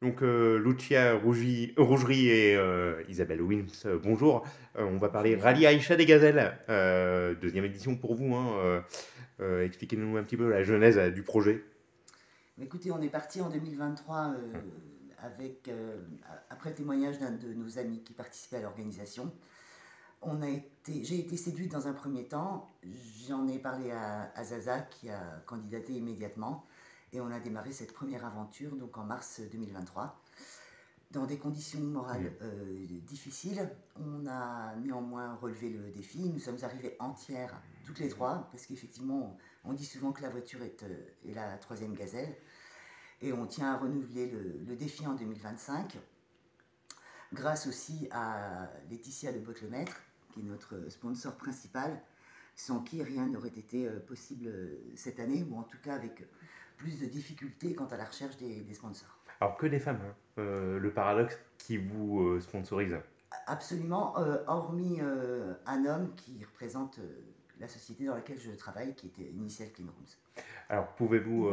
Donc, Lucia Rougerie et Isabelle Wims, bonjour. On va parler Bonjour. Rallye Aïcha des Gazelles, deuxième édition pour vous, hein. Expliquez-nous un petit peu la genèse du projet. Écoutez, on est parti en 2023 après le témoignage d'un de nos amis qui participait à l'organisation. J'ai été séduite dans un premier temps, j'en ai parlé à Zaza qui a candidaté immédiatement et on a démarré cette première aventure donc en mars 2023. Dans des conditions morales difficiles, on a néanmoins relevé le défi. Nous sommes arrivés entières, toutes les trois, parce qu'effectivement, on dit souvent que la voiture est la troisième gazelle. Et on tient à renouveler le défi en 2025, grâce aussi à Laetitia de Bottlemaitre, qui est notre sponsor principal, sans qui rien n'aurait été possible cette année, ou en tout cas avec plus de difficultés quant à la recherche des sponsors. Alors, que des femmes, hein. Le paradoxe qui vous sponsorise. Absolument, hormis un homme qui représente la société dans laquelle je travaille, qui était Initial Clean Rooms. Alors, pouvez-vous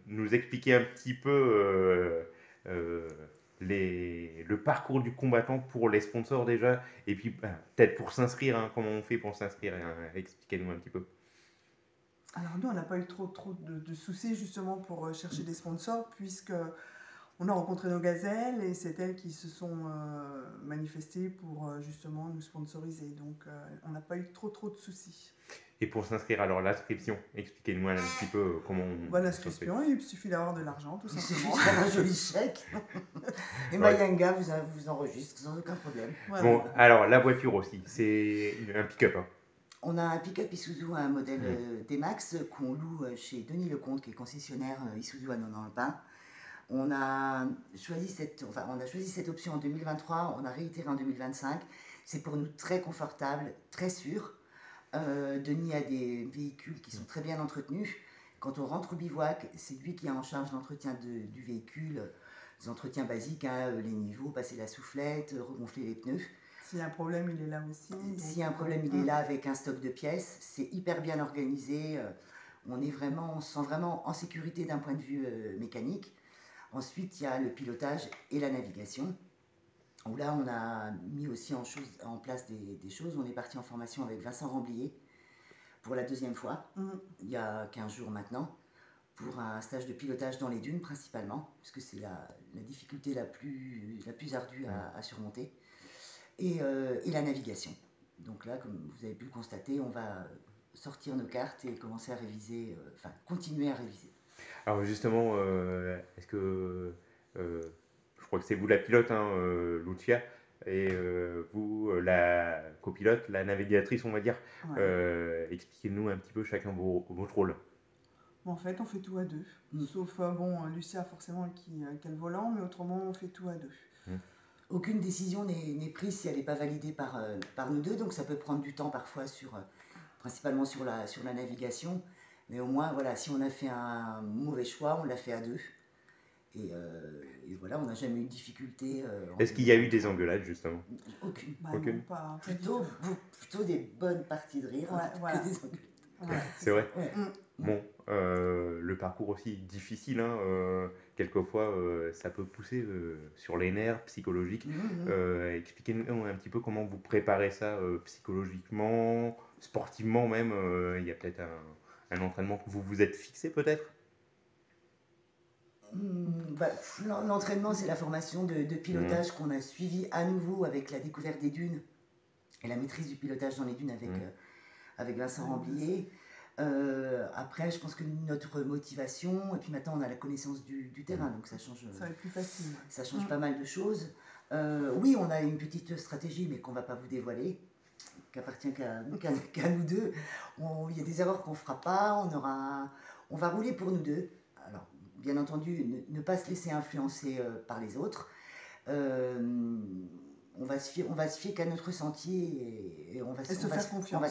nous expliquer un petit peu euh, le parcours du combattant pour les sponsors déjà, et puis peut-être pour s'inscrire, hein, comment on fait pour s'inscrire, hein, expliquez-nous un petit peu. Alors nous, on n'a pas eu trop de soucis justement pour chercher des sponsors, puisque on a rencontré nos gazelles et c'est elles qui se sont manifestées pour justement nous sponsoriser. Donc on n'a pas eu trop de soucis. Et pour s'inscrire, alors l'inscription, expliquez-nous un petit peu comment Bah, ça se fait. l'inscription, il suffit d'avoir de l'argent, tout Il suffit simplement. de faire un joli chèque. Et Ouais. Mayanga vous enregistre sans aucun problème. Voilà. Bon, alors la voiture aussi, c'est un pick-up, hein. On a un pick-up Isuzu, un modèle D-Max qu'on loue chez Denis Lecomte, qui est concessionnaire Isuzu à Nonan-le-Pin. On a choisi cette option en 2023, on a réitéré en 2025. C'est pour nous très confortable, très sûr. Denis a des véhicules qui sont très bien entretenus. Quand on rentre au bivouac, c'est lui qui est en charge de l'entretien du véhicule, des entretiens basiques, hein, les niveaux, passer la soufflette, regonfler les pneus. S'il y a un problème, il est là aussi. S'il y a un problème, il est là avec un stock de pièces. C'est hyper bien organisé. On se sent vraiment en sécurité d'un point de vue mécanique. Ensuite, il y a le pilotage et la navigation. Où là, on a mis aussi en place des choses. On est parti en formation avec Vincent Ramblier pour la deuxième fois, il y a 15 jours maintenant, pour un stage de pilotage dans les dunes principalement, puisque c'est la difficulté la plus ardue à surmonter, et la navigation. Donc là, comme vous avez pu le constater, on va sortir nos cartes et commencer à réviser, continuer à réviser. Alors justement, est-ce que je crois que c'est vous la pilote, hein, Lucia, et vous la copilote, la navigatrice, on va dire. Ouais. Expliquez-nous un petit peu chacun votre rôle. Bon, en fait, on fait tout à deux. Sauf, Lucia forcément qui a le volant, mais autrement, on fait tout à deux. Aucune décision n'est prise si elle n'est pas validée par nous deux, donc ça peut prendre du temps parfois principalement sur la navigation, mais au moins voilà, si on a fait un mauvais choix, on l'a fait à deux. Et voilà, on n'a jamais eu de difficulté. Est-ce qu'il y a eu des engueulades justement? Aucune. Bah, Aucune. non, pas Plutôt des bonnes parties de rire Ouais, voilà. que des engueulades. Ouais, C'est vrai. Ouais. Bon, le parcours aussi difficile, hein, quelquefois ça peut pousser sur les nerfs psychologiques. Expliquez-nous un petit peu comment vous préparez ça psychologiquement, sportivement même. Il y a peut-être un entraînement que vous vous êtes fixé peut-être? L'entraînement, c'est la formation de pilotage qu'on a suivi à nouveau avec la découverte des dunes et la maîtrise du pilotage dans les dunes avec Vincent Ramblier. Après, je pense que notre motivation, et puis maintenant on a la connaissance du terrain, donc ça change, Ça va être plus facile. ça change pas mal de choses. Oui, on a une petite stratégie, mais qu'on va pas vous dévoiler, qui appartient qu'à nous deux. Il y a des erreurs qu'on fera pas, on va rouler pour nous deux. Alors, bien entendu, ne pas se laisser influencer par les autres. On va se fier qu'à notre ressenti et on va se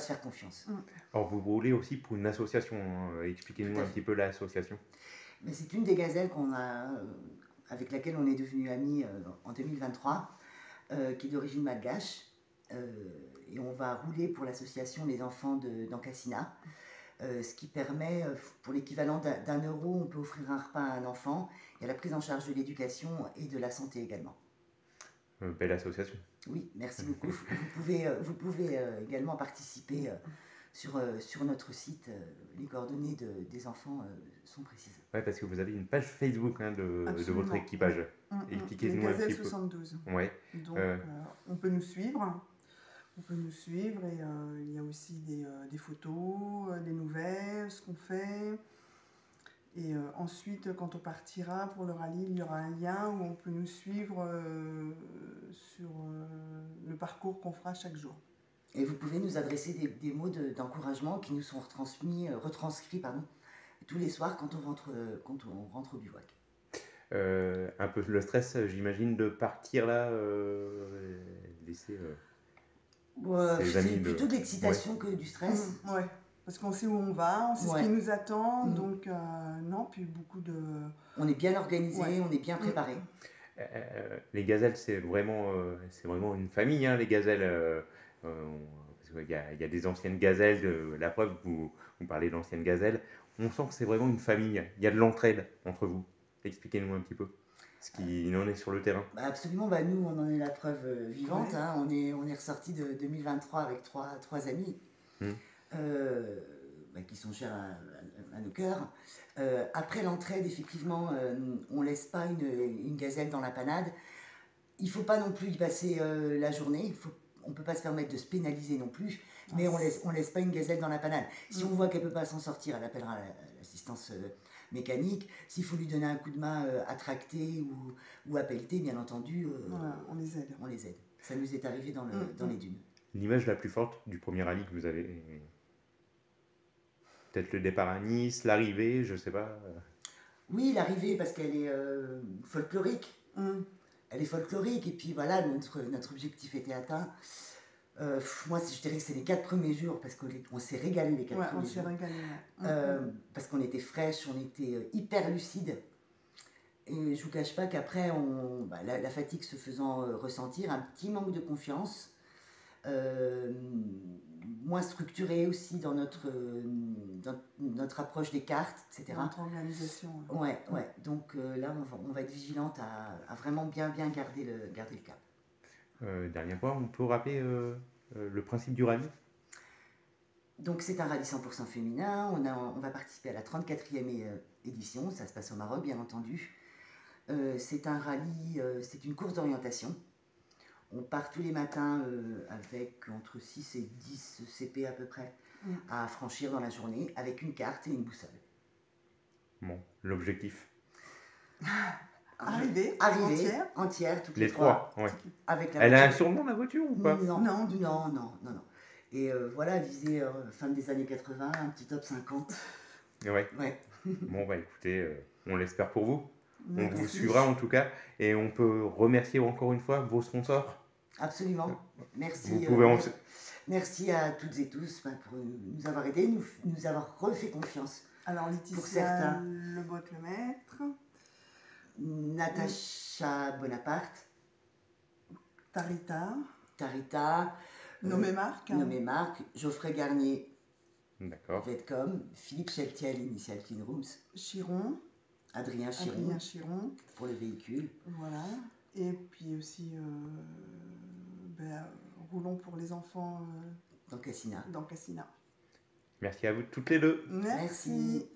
faire confiance. Alors vous roulez aussi pour une association, hein. Expliquez-nous un petit peu l'association. Mais c'est une des gazelles avec laquelle on est devenu amis en 2023, qui est d'origine malgache. Et on va rouler pour l'association Les Enfants d'Ancasina. ce qui permet, pour l'équivalent d'un euro, on peut offrir un repas à un enfant. Il y a la prise en charge de l'éducation et de la santé également. Belle association. Oui, merci beaucoup. Vous pouvez également participer sur notre site. Les coordonnées des enfants sont précises. Ouais, parce que vous avez une page Facebook hein, de votre Absolument. équipage. Les Expliquez-nous un Gazelles petit peu. 72. Ouais. Donc, on peut nous suivre. On peut nous suivre et il y a aussi des photos, des nouvelles, ce qu'on fait. Et ensuite, quand on partira pour le rallye, il y aura un lien où on peut nous suivre sur le parcours qu'on fera chaque jour. Et vous pouvez nous adresser des mots d'encouragement qui nous sont retranscrits tous les soirs quand on rentre au bivouac. Un peu le stress, j'imagine, de partir là, laisser ses amis C'est plutôt de l'excitation Ouais. que du stress. Ouais, parce qu'on sait où on va, on sait ce qui nous attend, donc non, puis beaucoup de... On est bien organisé, on est bien préparé. Les gazelles, c'est vraiment une famille, hein, les gazelles. Parce qu'il y a des anciennes gazelles, la preuve, vous parlez d'anciennes gazelles. On sent que c'est vraiment une famille. Il y a de l'entraide entre vous. Expliquez-nous un petit peu ce qu'il en est sur le terrain. Absolument, nous on en est la preuve vivante. Hein. On est ressorti de 2023 avec trois amis qui sont chers à nos cœurs. Après l'entraide, effectivement, on ne laisse pas une gazelle dans la panade. Il ne faut pas non plus y passer la journée. On ne peut pas se permettre de se pénaliser non plus, mais on laisse pas une gazelle dans la panade. Si on voit qu'elle ne peut pas s'en sortir, elle appellera l'assistance mécanique. S'il faut lui donner un coup de main à tracter ou à pelleter, bien entendu, on les aide. On les aide. Ça nous est arrivé dans les dunes. L'image la plus forte du premier rallye que vous avez, peut-être le départ à Nice, l'arrivée, je sais pas. Oui, l'arrivée parce qu'elle est folklorique. Elle est folklorique et puis voilà, notre objectif était atteint. Moi, je dirais que c'est les 4 premiers jours parce qu'on s'est régalé les 4 premiers jours. On s'est régalé. Parce qu'on était fraîche, on était hyper lucide. Et je vous cache pas qu'après, la fatigue se faisant ressentir, un petit manque de confiance, moins structuré aussi dans notre approche des cartes, etc. Notre organisation. Ouais. Donc là, on va être vigilante à vraiment bien garder le cap. Dernière fois, on peut rappeler le principe du rallye? Donc c'est un rallye 100% féminin. On va participer à la 34e édition. Ça se passe au Maroc, bien entendu. C'est un rallye, c'est une course d'orientation. On part tous les matins avec entre 6 et 10 CP à peu près à franchir dans la journée avec une carte et une boussole. Bon, l'objectif? Arriver entière, toutes les trois. Ouais. Avec la Elle a un surnom, la voiture, ou pas? Non. Et voilà, visée fin des années 80, un petit top 50. Ouais. Bon, écoutez, on l'espère pour vous. Merci. On vous suivra en tout cas. Et on peut remercier encore une fois vos sponsors. Absolument. Merci. Vous pouvez merci à toutes et tous pour nous avoir aidés, nous avoir refait confiance. Alors, Laetitia Lebotte-Lemaître, Natacha Bonaparte, Tarita, Nommé Marc, Geoffrey Garnier, d'accord. Vetcom, Philippe Cheltiel, Initial Clean Rooms, Adrien Chiron pour le véhicule. Voilà. Et puis aussi Roulons pour les enfants dans Cassina. Dans Cassina. Merci à vous toutes les deux. Merci.